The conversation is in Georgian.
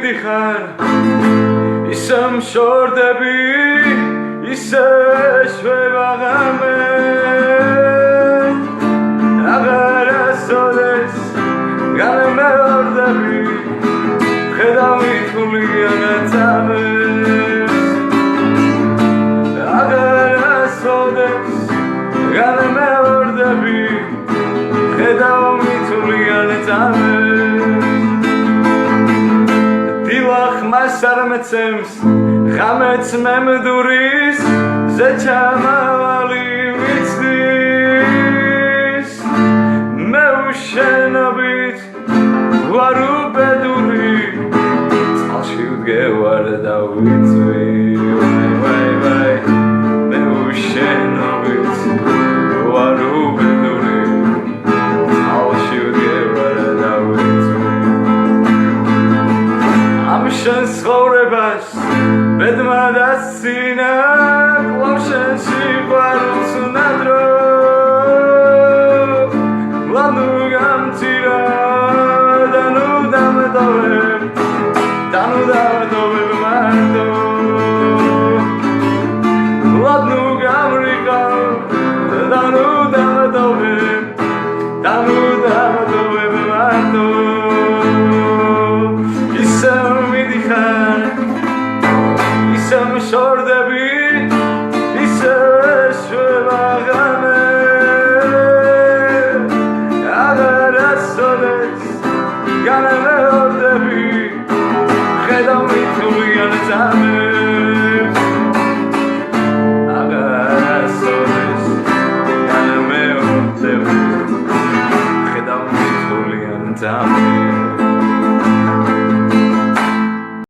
მიდიხარ ისე მშორდები ისე შვებაღამე აღარასოდეს განმეორდები ხედავი თულიანაცამეს აღარასოდეს განმეორდები ხედავი თულიანაცამეს დილახ მას არ მეცემს ღამეც მემდურის ზეჩამავალი ვიცდის მე უშენობით ვარ უბედური წყალში ვდგევარ და ვიცვი ვაი მე უშენობით ვარ უბედური წყალში ვდგევარ და ვიცვი ამ შენ ცხოვრებას ბედმა და სინა კლავშენში ვარუს ნადრო ლანუ გამცირა დანუ დამდოვე მარტო ლანუ გამრიკა დანუ დამდოვე მარტო ისე მიდიხარ ისე მშორდები ისე შვებაღამე აღარასოდეს განმეორდები ხედავი თულიანაცამეს აღარასოდეს განმეორდები ხედავი თულიანაცამეს